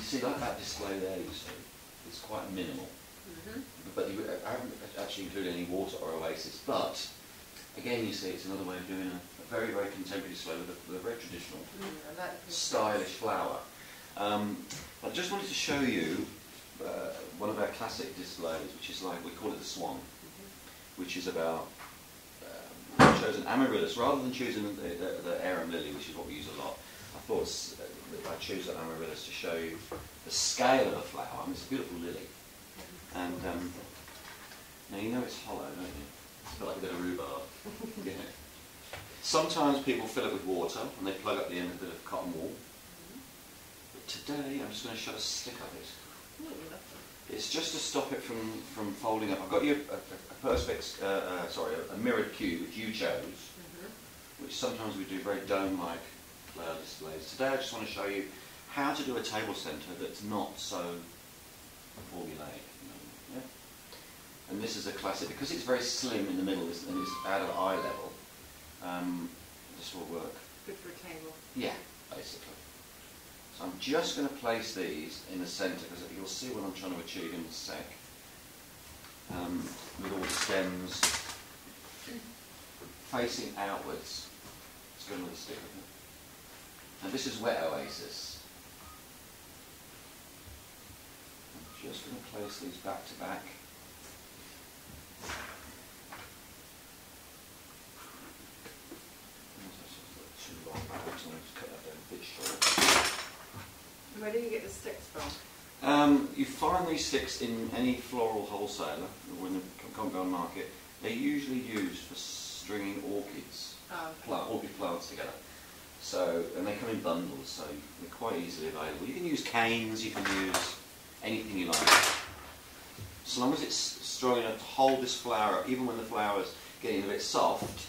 see, like that display there, you see, it's quite minimal. But I haven't actually included any water or oasis. But again, you see, it's another way of doing a very, very contemporary display with a very traditional, stylish flower. I just wanted to show you one of our classic displays, which is like, we call it the Swan, which is about, I chose an amaryllis rather than choosing the arum lily, which is what we use a lot. I thought I'd choose an amaryllis to show you the scale of the flower. I mean, it's a beautiful lily. And now you know it's hollow, don't you? It's a bit like a bit of rhubarb. Yeah. Sometimes people fill it with water and they plug up the end with a bit of cotton wool. But today I'm just going to show a stick of it. It's just to stop it from folding up. I've got you a Perspex, a mirrored cube which you chose, which sometimes we do very dome-like flower displays. Today I just want to show you how to do a table centre that's not so formulaic. Yeah? And this is a classic, because it's very slim in the middle and it's out of eye level, this will work. Good for a table. Yeah, basically. So I'm just going to place these in the centre, because you'll see what I'm trying to achieve in a sec. With all the stems facing outwards. Let's go with the stick with it. And this is wet oasis. I'm just going to place these back to back. Too long, so I'm just cut that down a bit short. Where do you get the sticks from? You find these sticks in any floral wholesaler or in the compound market. They're usually used for stringing orchids, orchid plants together. So, and they come in bundles, so they're quite easily available. You can use canes, you can use anything you like. So long as it's strong enough to hold this flower up, even when the flower's getting a bit soft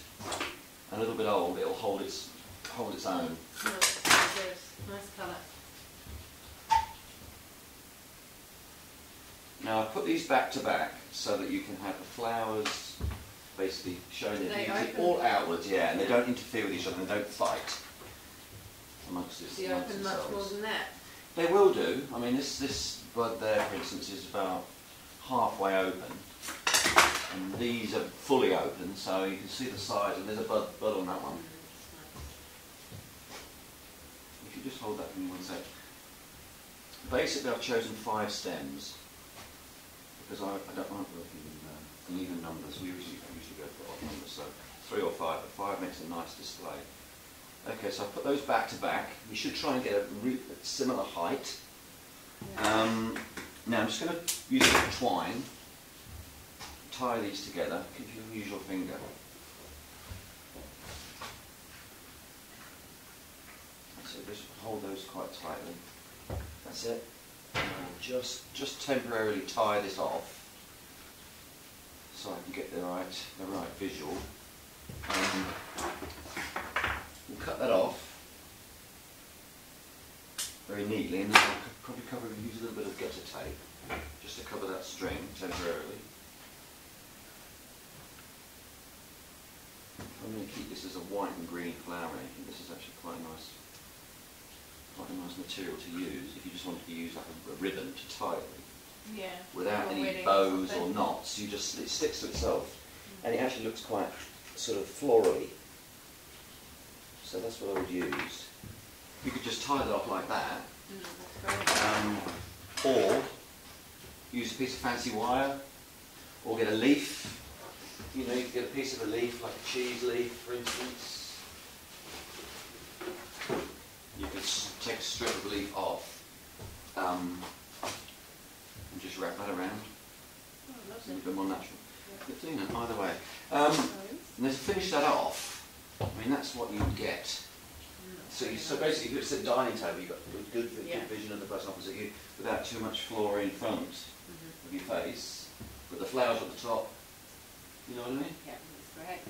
and a little bit old, it'll hold its own. Nice colour. Now I put these back to back so that you can have the flowers basically showing their beauty all outwards, yeah, and they don't interfere with each other and they don't fight amongst Do you open much more than that? They will do. I mean, this bud there, for instance, is about halfway open, and these are fully open, so you can see the size, and there's a bud on that one. If you just hold that for me 1 sec. Basically, I've chosen 5 stems, because I don't like working in even numbers. We usually go for odd numbers, so 3 or 5, but 5 makes a nice display. Okay, so I put those back to back. You should try and get a similar height. Yeah. Now I'm just going to use a bit of twine, tie these together, use your finger. So just hold those quite tightly. That's it. Just temporarily tie this off so I can get the right visual. We'll cut that off very neatly, and then I'll probably use a little bit of gutter tape just to cover that string temporarily. I'm going to keep this as a white and green flower. I think this is actually quite a nice material to use if you just wanted to use like a ribbon to tie it with. Yeah. Without any bows or knots, it sticks to itself, and it actually looks quite sort of florally. So that's what I would use. You could just tie it off like that, or use a piece of fancy wire, or get a leaf. You know, you could get a piece of a leaf, like a cheese leaf, for instance. You could take a strip of leaf off and just wrap that around. Oh, a little bit more natural. Yeah. You know, either way. And then to finish that off, I mean, that's what you get. So basically, if it's a dining table, you've got good vision of the person opposite you without too much flora in front of your face, with the flowers at the top. You know what I mean? Yeah, that's great.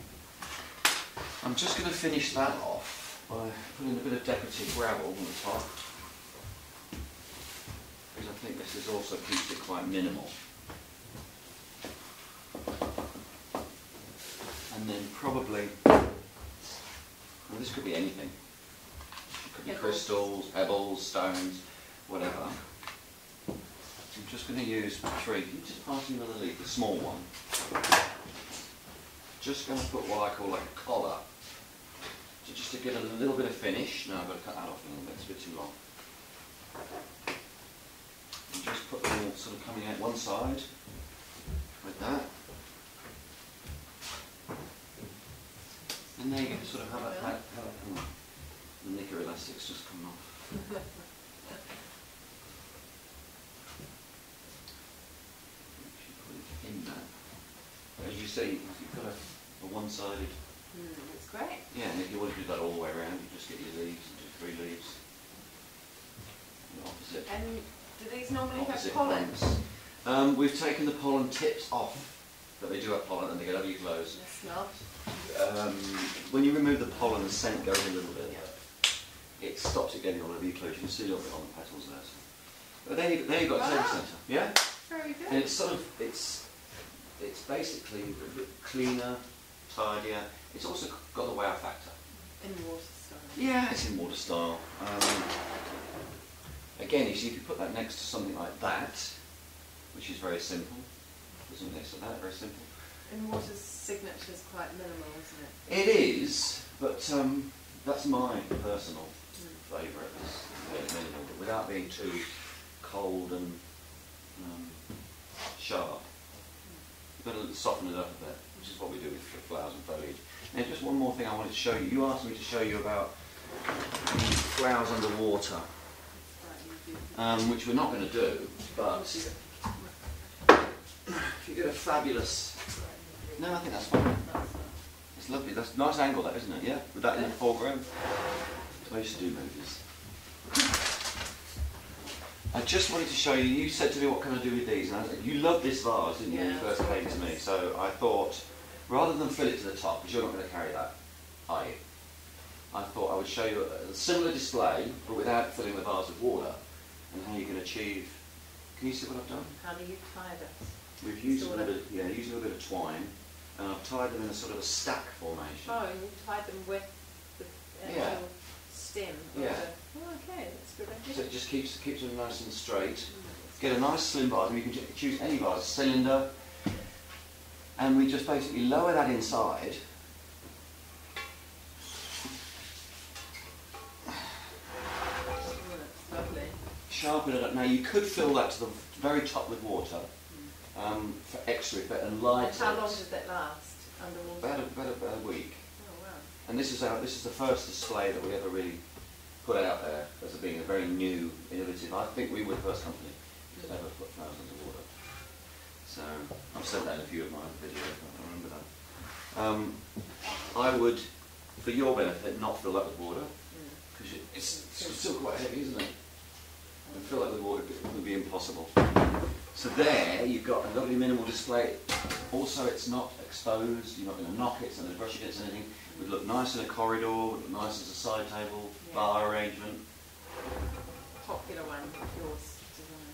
I'm just going to finish that off by putting a bit of decorative gravel on the top, because I think this is also keeps it quite minimal. And then probably, well, this could be anything. It could be crystals, pebbles, stones, whatever. I'm just going to use 3. Can you just pass me another leaf, the small one? Just going to put what I call like a collar. So just to give it a little bit of finish. No, I've got to cut that off a little bit, it's a bit too long. And just put them all sort of coming out one side, like that. And there you can sort of have the knicker elastic's just come off. In that. As you see, you've got a one-sided. That's great. Yeah, and if you want to do that all the way around, you just get your leaves and do 3 leaves. The opposite. And do these normally have Opposite pollen? points. We've taken the pollen tips off, but they do have pollen and they get over your clothes. Yes, not. When you remove the pollen, the scent goes a little bit. It stops it getting all over your clothes. You can see a little bit on the petals there. So. But there you've got a service centre. Yeah? Very good. And it's sort of, it's basically a bit cleaner, tidier. It's also got the wow factor. In water style. Yeah, it's in water style. Again, you see, if you put that next to something like that, which is very simple, put something next to that, very simple. In water's signature is quite minimal, isn't it? It is, but that's my personal favourite. It's very minimal, but without being too cold and sharp. You've got to soften it up a bit, which is what we do with flowers and foliage. And just one more thing I wanted to show you. You asked me to show you about flowers underwater, which we're not going to do, but if you get a fabulous... No, I think that's fine. It's lovely. That's a nice angle, that, isn't it? Yeah? With that in the foreground. I used to do movies. I just wanted to show you, you said to me, what can I do with these? And you loved this vase, didn't you, when you first came to me? So I thought, rather than fill it to the top, because you're not going to carry that, are you? I thought I would show you a similar display, but without filling the vase with water, and how you can achieve... Can you see what I've done? How do you tie this? We've used a little bit, using a little bit of twine, and I've tied them in a sort of a stack formation. Oh, and you tied them with the actual stem? Yeah. Oh, okay, that's good idea. So it just keeps them nice and straight. Get a nice slim vase, and you can choose any vase, cylinder, and we just basically lower that inside. That's lovely. Sharpen it up. Now you could fill that to the very top with water for extra effect and light. How long does it last underwater? About a week. Oh wow. And this is the first display that we ever really put out there as being a very new, innovative. I think we were the first company to ever put flowers underwater. So I've said that in a few of my videos. I remember that. I would, for your benefit, not fill that with water because it's still quite heavy, isn't it? And fill that with water would be impossible. So there you've got a lovely minimal display. Also, it's not exposed. You're not going to knock it. It's not going to brush against anything. It would look nice in a corridor. It would look nice as a side table, bar arrangement. Popular one, yours design.